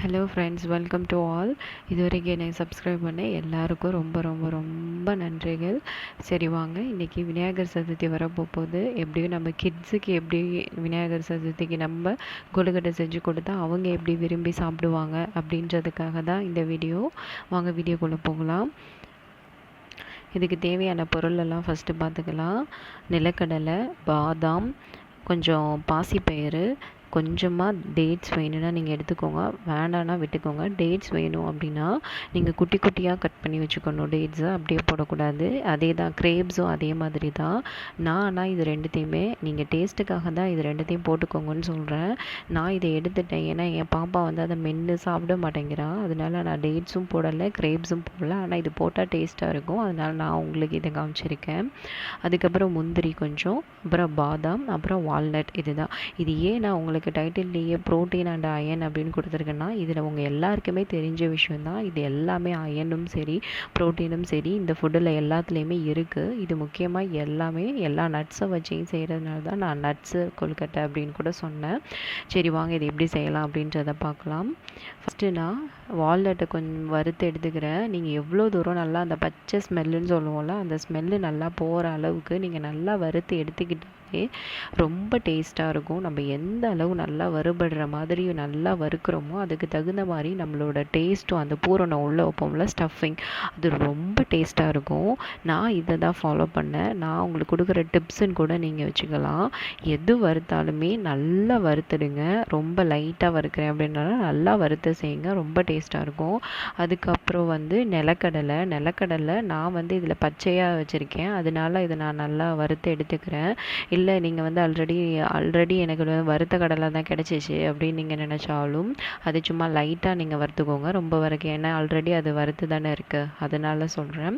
Hello friends, welcome to all. இது வரைக்கும் என்னை சப்ஸ்கிரைப் பண்ண எல்லாருக்கும் ரொம்ப ரொம்ப ரொம்ப நன்றிகள். சரி வாங்க, இன்றைக்கி விநாயகர் சதுர்த்தி வரப்போகுது. எப்படியும் நம்ம கிட்ஸுக்கு எப்படி விநாயகர் சதுர்த்திக்கு நம்ம கொழுக்கட்டை செஞ்சு கொடுத்தா அவங்க எப்படி விரும்பி சாப்பிடுவாங்க அப்படின்றதுக்காக தான் இந்த வீடியோ. வாங்க வீடியோக்குள்ளே போகலாம். இதுக்கு தேவையான பொருள் எல்லாம் ஃபஸ்ட்டு பார்த்துக்கலாம். நிலக்கடலை, பாதாம், கொஞ்சம் பாசிப்பயிறு, கொஞ்சமாக டேட்ஸ் வேணும்னா நீங்கள் எடுத்துக்கோங்க, வேண்டான்னா விட்டுக்கோங்க. டேட்ஸ் வேணும் அப்படின்னா நீங்கள் குட்டி குட்டியாக கட் பண்ணி வச்சுக்கணும். டேட்ஸை அப்படியே போடக்கூடாது. அதே தான் கிரேப்ஸும் அதே மாதிரி தான். ஆனால் இது ரெண்டுத்தையுமே நீங்கள் டேஸ்ட்டுக்காக தான் இது ரெண்டுத்தையும் போட்டுக்கோங்கன்னு சொல்கிறேன். நான் இதை எடுத்துட்டேன், ஏன்னா என் பாப்பா வந்து அதை மென்று சாப்பிட மாட்டேங்கிறான். அதனால நான் டேட்ஸும் போடலை, கிரேப்ஸும் போடலை. ஆனால் இது போட்டால் டேஸ்ட்டாக இருக்கும், அதனால் நான் உங்களுக்கு இதை காமிச்சிருக்கேன். அதுக்கப்புறம் முந்திரி கொஞ்சம், அப்புறம் பாதாம், அப்புறம் வால்நட். இதுதான். இது ஏன் நான் உங்களுக்கு டைட்டில்லையே ப்ரோட்டீன் அண்ட் அயன் அப்படின்னு கொடுத்துருக்கேன்னா, இதில் உங்கள் எல்லாருக்குமே தெரிஞ்ச விஷயந்தான். இது எல்லாமே அயனும் சரி ப்ரோட்டீனும் சரி இந்த ஃபுட்டில் எல்லாத்துலேயுமே இருக்குது. இது முக்கியமாக எல்லாமே எல்லா நட்ஸை வச்சையும் செய்கிறதுனால தான் நான் நட்ஸு கொழுக்கட்டை அப்படின்னு கூட சொன்னேன். சரி வாங்க, இது எப்படி செய்யலாம் அப்படின்றத பார்க்கலாம். ஃபஸ்ட்டு நான் வால்நட்டை கொஞ்சம் வறுத்து எடுத்துக்கிறேன். நீங்கள் எவ்வளோ தூரம் நல்லா அந்த பச்சை ஸ்மெல்லுன்னு சொல்லுவோம்ல, அந்த ஸ்மெல்லு நல்லா போகிற அளவுக்கு நீங்கள் நல்லா வறுத்து எடுத்துக்கிட்டாலே ரொம்ப டேஸ்ட்டாக இருக்கும். நம்ம எந்த அளவு நல்லா வறுபடுற மாதிரி நல்லா வறுக்கிறோமோ அதுக்கு தகுந்த மாதிரி நம்மளோட டேஸ்ட்டும், அந்த பூரணம் உள்ள வைப்போம்ல ஸ்டஃபிங், அது ரொம்ப டேஸ்ட்டாக இருக்கும். நான் இதை தான் ஃபாலோ பண்ணேன். நான் உங்களுக்கு கொடுக்குற டிப்ஸுன்னு கூட நீங்கள் வச்சுக்கலாம். எது வறுத்தாலுமே நல்லா வறுத்துடுங்க. ரொம்ப லைட்டாக வறுக்கிறேன் அப்படின்னால நல்லா வறுத்து செய்யுங்க, ரொம்ப டேஸ்ட்டாக இருக்கும். அதுக்கப்புறம் வந்து நிலக்கடலை நான் வந்து இதில் பச்சையாக வச்சுருக்கேன், அதனால இதை நான் நல்லா வறுத்து எடுத்துக்கிறேன். இல்லை நீங்கள் வந்து ஆல்ரெடி எனக்கு வறுத்த கடலை தான் கிடச்சிச்சு அப்படின்னு நீங்கள் நினச்சாலும் அது சும்மா லைட்டாக நீங்கள் வறுத்துக்கோங்க, ரொம்ப வறுக்க, ஏன்னா ஆல்ரெடி அது வறுத்து தானே இருக்குது, அதனால சொல்கிறேன்.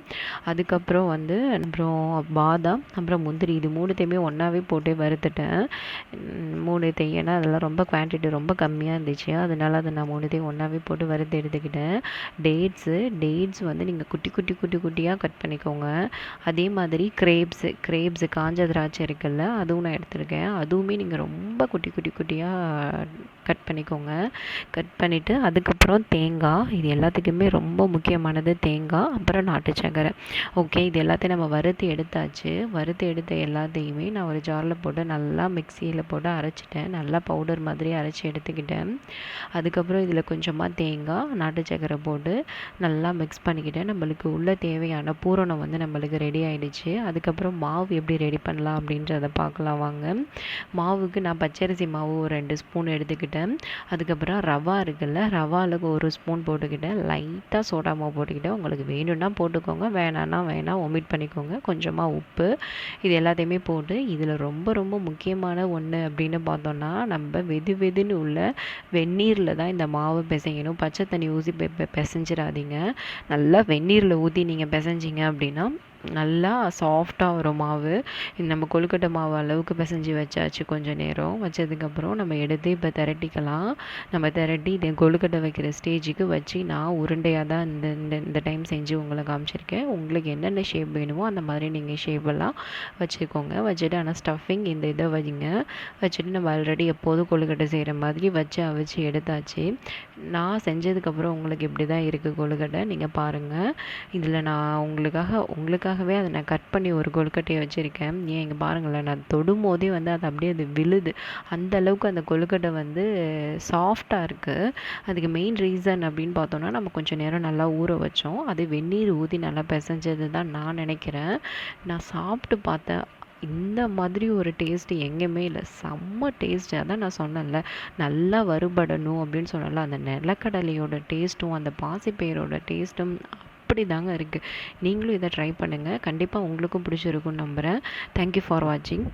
அதுக்கப்புறம் வந்து அப்புறம் பாதாம், அப்புறம் முந்திரி, இது மூணுத்தையுமே ஒன்றாவே போட்டு வறுத்துட்டேன். மூணுத்தையும், ஏன்னா அதெல்லாம் ரொம்ப குவான்டிட்டி ரொம்ப கம்மியாக இருந்துச்சு, அதனால அதை நான் மூணுத்தையும் ஒன்றாவே போட்டு வறுத்து எடுத்துக்கிட்டேன். டேட்ஸ் வந்து நீங்கள் குட்டி குட்டியாக கட் பண்ணிக்கோங்க. அதே மாதிரி கிரேப்ஸு காஞ்ச திராட்சை இருக்குல்ல, அதுவும் நான் எடுத்திருக்கேன். அதுவுமே நீங்கள் ரொம்ப குட்டியாக கட் பண்ணிக்கோங்க. கட் பண்ணிவிட்டு அதுக்கப்புறம் தேங்காய், இது எல்லாத்துக்குமே ரொம்ப முக்கியமானது தேங்காய், அப்புறம் நாட்டு சர்க்கரை. ஓகே, இது எல்லாத்தையும் நம்ம வறுத்து எடுத்தாச்சு. வறுத்து எடுத்த எல்லாத்தையுமே நான் ஒரு ஜாரில் போட்டு நல்லா மிக்சியில் போட்டு அரைச்சிட்டேன். நல்லா பவுடர் மாதிரி அரைச்சி எடுத்துக்கிட்டேன். அதுக்கப்புறம் இதில் கொஞ்சமாக தேங்காய், நாட்டு சர்க்கரை போட்டு நல்லா மிக்ஸ் பண்ணிக்கிட்டேன். நம்மளுக்கு உள்ள தேவையான பூரணம் வந்து நம்மளுக்கு ரெடி ஆகிடுச்சு. அதுக்கப்புறம் மாவு எப்படி ரெடி பண்ணலாம் அப்படின்றத பார்க்கலாம் வாங்க. மாவுக்கு நான் பச்சரிசி மாவு ஒரு 2 ஸ்பூன் எடுத்துக்கிட்டேன். அதுக்கப்புறம் ரவா இருக்குல்ல, ரவாவில் 1 ஸ்பூன் போட்டுக்கிட்டேன். லைட்டாக சோடா மாவு போட்டுக்கிட்டேன். உங்களுக்கு வேணும்னா போட்டுக்கோங்க, வேணாம் ஒமிட் பண்ணிக்கோங்க. கொஞ்சமாக உப்பு, இது எல்லாத்தையுமே போட்டு இதில் ரொம்ப ரொம்ப முக்கியமான ஒன்று அப்படின்னு பார்த்தோன்னா, நம்ம வெதுன்னு உள்ள வெந்நீரில் தான் இந்த மாவு பிசையணும். பச்சை தண்ணி ஊற்றி பிசைஞ்சிடாதீங்க. நல்லா வெந்நீரில் ஊற்றி நீங்கள் பிசைஞ்சிங்க அப்படின்னா நல்லா சாஃப்டாக வரும் மாவு. நம்ம கொழுக்கட்டை மாவு அளவுக்கு பிசைஞ்சு வச்சாச்சு. கொஞ்சம் நேரம் வச்சதுக்கப்புறம் நம்ம எடுத்து இப்போ திரட்டிக்கலாம். நம்ம திரட்டி இதை கொழுக்கட்டை வைக்கிற ஸ்டேஜுக்கு வச்சு நான் உருண்டையாக தான் இந்த டைம் செஞ்சு உங்களை காமிச்சிருக்கேன். உங்களுக்கு என்னென்ன ஷேப் வேணுமோ அந்த மாதிரி நீங்கள் ஷேப்பெல்லாம் வச்சுக்கோங்க. வச்சுட்டு ஆனால் ஸ்டஃபிங் இந்த இதை வைங்க. வச்சுட்டு நம்ம ஆல்ரெடி எப்போதும் கொழுக்கட்டை செய்கிற மாதிரி வச்சு அவிச்சு எடுத்தாச்சு. நான் செஞ்சதுக்கப்புறம் உங்களுக்கு இப்படி தான் இருக்குது கொழுக்கட்டை, நீங்கள் பாருங்கள். இதில் நான் உங்களுக்காகவே அதை நான் கட் பண்ணி ஒரு கொழுக்கட்டையை வச்சுருக்கேன். ஏன் இங்கே பாருங்களேன், நான் தொடும் போதே வந்து அது அப்படியே அது விழுது. அந்த அளவுக்கு அந்த கொழுக்கட்டை வந்து சாஃப்டாக இருக்குது. அதுக்கு மெயின் ரீசன் அப்படின்னு பார்த்தோன்னா, நம்ம கொஞ்சம் நேரம் நல்லா ஊற வச்சோம். அது வெந்நீர் ஊற்றி நல்லா பிசைஞ்சது தான் நான் நினைக்கிறேன். நான் சாப்பிட்டு பார்த்தேன், இந்த மாதிரி ஒரு டேஸ்ட்டு எங்கேயுமே இல்லை, செம்ம டேஸ்ட்டு. அதான் நான் சொன்னேன்ல, நல்லா வறுபடணும் அப்படின்னு சொன்னல, அந்த நிலக்கடலையோட டேஸ்ட்டும் அந்த பாசிப்பயிரோட டேஸ்ட்டும் அப்படி தாங்க இருக்குது. நீங்களும் இதை ட்ரை பண்ணுங்கள், கண்டிப்பாக உங்களுக்கும் பிடிச்சிருக்குன்னு நம்புகிறேன். தேங்க்யூ ஃபார் வாட்சிங்.